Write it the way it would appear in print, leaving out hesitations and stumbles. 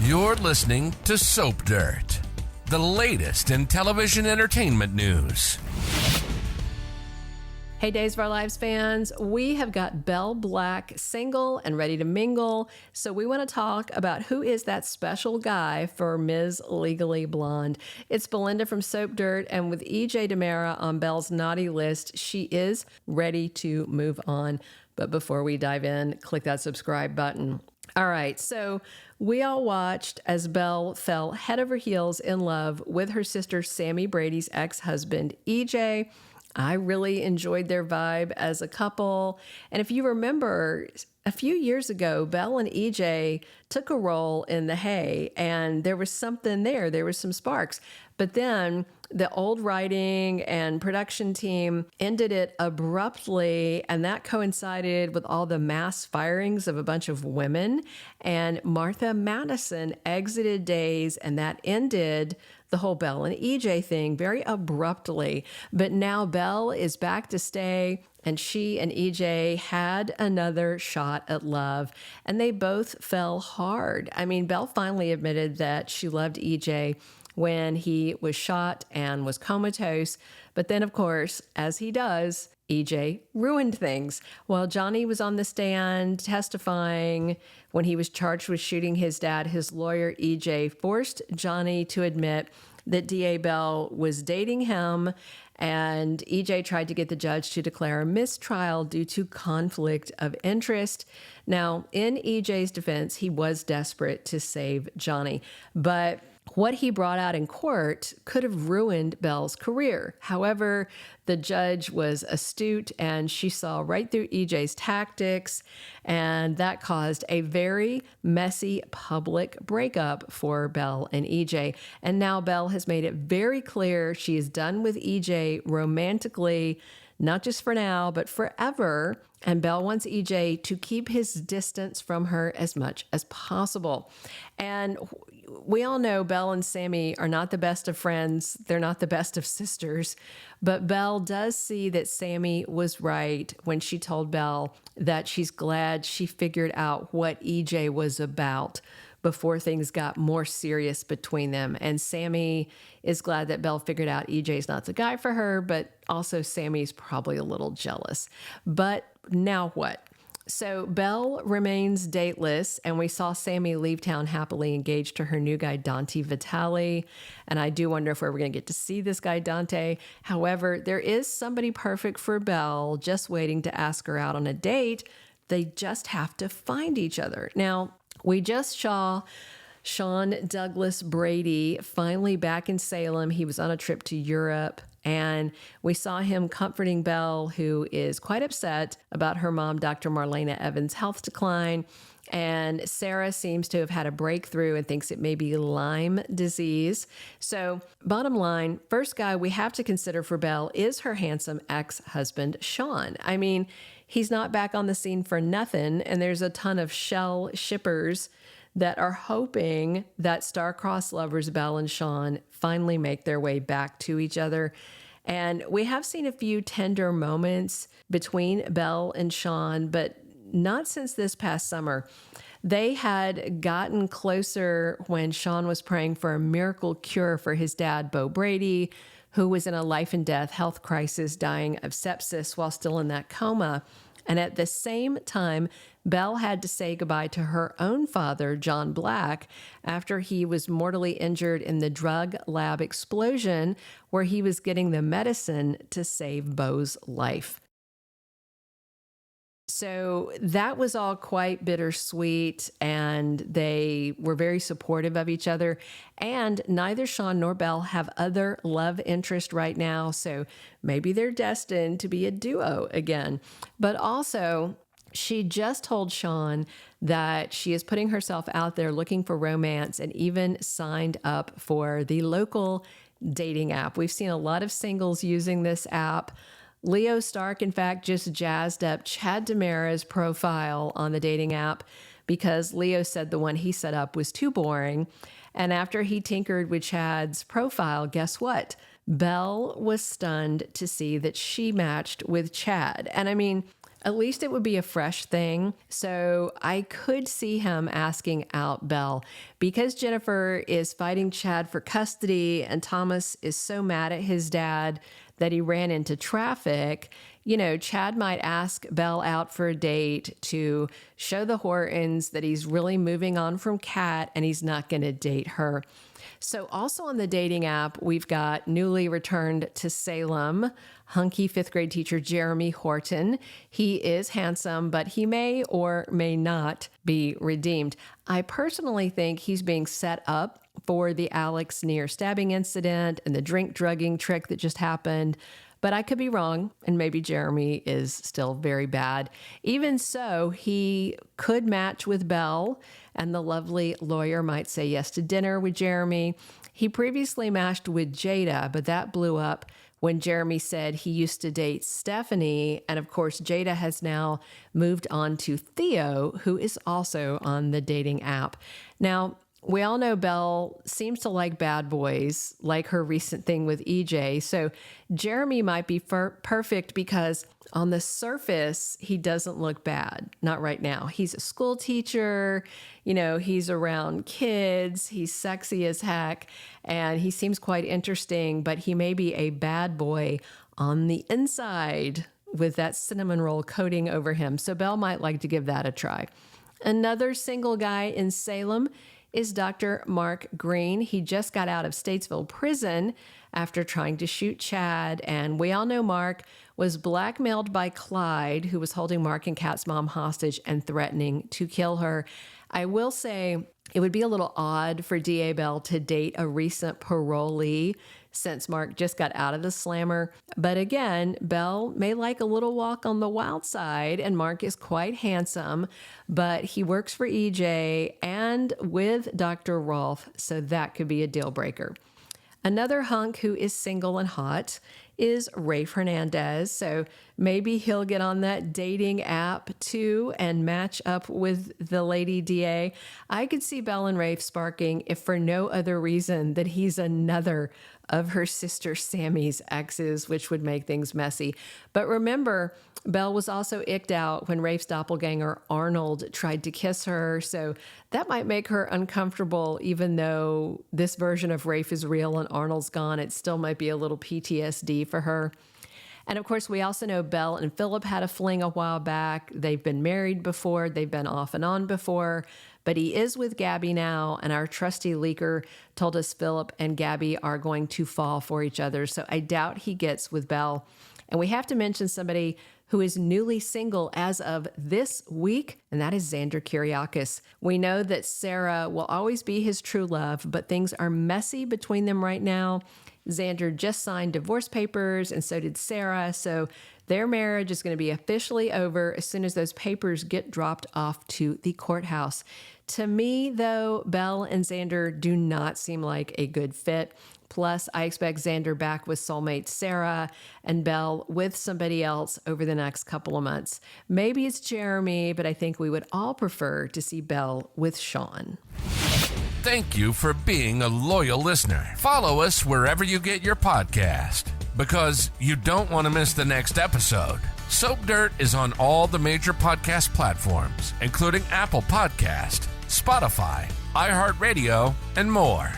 You're listening to Soap Dirt, the latest in television entertainment news. Hey, Days of Our Lives fans, we have got Belle Black single and ready to mingle. So we want to talk about who is that special guy for Ms. Legally Blonde. It's Belinda from Soap Dirt, and with EJ DiMera on Belle's naughty list, she is ready to move on. But before we dive in, click that subscribe button. All right, so we all watched as Belle fell head over heels in love with her sister Sammy Brady's ex-husband, EJ. I really enjoyed their vibe as a couple. And if you remember, a few years ago, Belle and EJ took a role in The Hay, and there was something there. There was some sparks. But then the old writing and production team ended it abruptly, and that coincided with all the mass firings of a bunch of women. And Martha Madison exited Days, and that ended the whole Belle and EJ thing very abruptly. But now Belle is back to stay, and she and EJ had another shot at love, and they both fell hard. I mean, Belle finally admitted that she loved EJ when he was shot and was comatose. But then, of course, as he does, EJ ruined things. While Johnny was on the stand testifying when he was charged with shooting his dad, his lawyer, EJ, forced Johnny to admit that DA Belle was dating him, and EJ tried to get the judge to declare a mistrial due to conflict of interest. Now, in EJ's defense, he was desperate to save Johnny, but what he brought out in court could have ruined Belle's career. However, the judge was astute, and she saw right through EJ's tactics, and that caused a very messy public breakup for Belle and EJ. And now Belle has made it very clear she is done with EJ romantically, not just for now, but forever. And Belle wants EJ to keep his distance from her as much as possible. And we all know Belle and Sammy are not the best of friends. They're not the best of sisters. But Belle does see that Sammy was right when she told Belle that she's glad she figured out what EJ was about before things got more serious between them. And Sammy is glad that Belle figured out EJ's not the guy for her, but also Sammy's probably a little jealous. But now what? So Belle remains dateless, and we saw Sammy leave town happily engaged to her new guy, Dante Vitale. And I do wonder if we're going to get to see this guy, Dante. However, there is somebody perfect for Belle, just waiting to ask her out on a date. They just have to find each other. Now, we just saw Shawn-Douglas Brady finally back in Salem. He was on a trip to Europe, and we saw him comforting Belle, who is quite upset about her mom, Dr. Marlena Evans' health decline. And Sarah seems to have had a breakthrough and thinks it may be Lyme disease. So bottom line, first guy we have to consider for Belle is her handsome ex-husband, Shawn. I mean, he's not back on the scene for nothing, and there's a ton of shell shippers that are hoping that star-crossed lovers Belle and Shawn finally make their way back to each other. And we have seen a few tender moments between Belle and Shawn, but not since this past summer. They had gotten closer when Shawn was praying for a miracle cure for his dad, Beau Brady, who was in a life and death health crisis, dying of sepsis while still in that coma. And at the same time, Belle had to say goodbye to her own father, John Black, after he was mortally injured in the drug lab explosion where he was getting the medicine to save Beau's life. So that was all quite bittersweet, and they were very supportive of each other. And neither Shawn nor Belle have other love interest right now, so maybe they're destined to be a duo again. But also, she just told Shawn that she is putting herself out there looking for romance, and even signed up for the local dating app. We've seen a lot of singles using this app. Leo Stark, in fact, just jazzed up Chad DiMera's profile on the dating app because Leo said the one he set up was too boring. And after he tinkered with Chad's profile, guess what? Belle was stunned to see that she matched with Chad. And I mean, At least it would be a fresh thing. So I could see him asking out Belle. Because Jennifer is fighting Chad for custody and Thomas is so mad at his dad that he ran into traffic, Chad might ask Belle out for a date to show the Hortons that he's really moving on from Kat and he's not going to date her. So also on the dating app, we've got newly returned to Salem, hunky fifth grade teacher Jeremy Horton. He is handsome, but he may or may not be redeemed. I personally think he's being set up for the Alex Neer stabbing incident and the drink drugging trick that just happened. But I could be wrong, and maybe Jeremy is still very bad. Even so, he could match with Belle, and the lovely lawyer might say yes to dinner with Jeremy. He previously matched with Jada, but that blew up when Jeremy said he used to date Stephanie. And of course, Jada has now moved on to Theo, who is also on the dating app. Now, we all know Belle seems to like bad boys, like her recent thing with EJ. So Jeremy might be perfect because on the surface, he doesn't look bad. Not right now. He's a school teacher. He's around kids. He's sexy as heck. And he seems quite interesting, but he may be a bad boy on the inside with that cinnamon roll coating over him. So Belle might like to give that a try. Another single guy in Salem is Doctor Mark Greene. He just got out of Statesville Prison after trying to shoot Chad. And we all know Mark was blackmailed by Clyde, who was holding Mark and Kat's mom hostage and threatening to kill her. I will say it would be a little odd for D.A. Belle to date a recent parolee since Mark just got out of the slammer. But again, Belle may like a little walk on the wild side, and Mark is quite handsome, but he works for EJ and with Dr. Rolfe, so that could be a deal breaker. Another hunk who is single and hot is Rafe Hernandez. So maybe he'll get on that dating app too and match up with the lady DA. I could see Belle and Rafe sparking if for no other reason that he's another of her sister Sammy's exes, which would make things messy. But remember, Belle was also icked out when Rafe's doppelganger Arnold tried to kiss her. So that might make her uncomfortable, even though this version of Rafe is real and Arnold's gone. It still might be a little PTSD for her. And of course, we also know Belle and Philip had a fling a while back. They've been married before. They've been off and on before. But he is with Gabby now, and our trusty leaker told us Philip and Gabby are going to fall for each other. So I doubt he gets with Belle. And we have to mention somebody who is newly single as of this week, and that is Xander Kyriakis. We know that Sarah will always be his true love, but things are messy between them right now. Xander just signed divorce papers, and so did Sarah. So their marriage is going to be officially over as soon as those papers get dropped off to the courthouse. To me, though, Belle and Xander do not seem like a good fit. Plus, I expect Xander back with soulmate Sarah and Belle with somebody else over the next couple of months. Maybe it's Jeremy, but I think we would all prefer to see Belle with Shawn. Thank you for being a loyal listener. Follow us wherever you get your podcast, because you don't want to miss the next episode. Soap Dirt is on all the major podcast platforms, including Apple Podcast, Spotify, iHeartRadio, and more.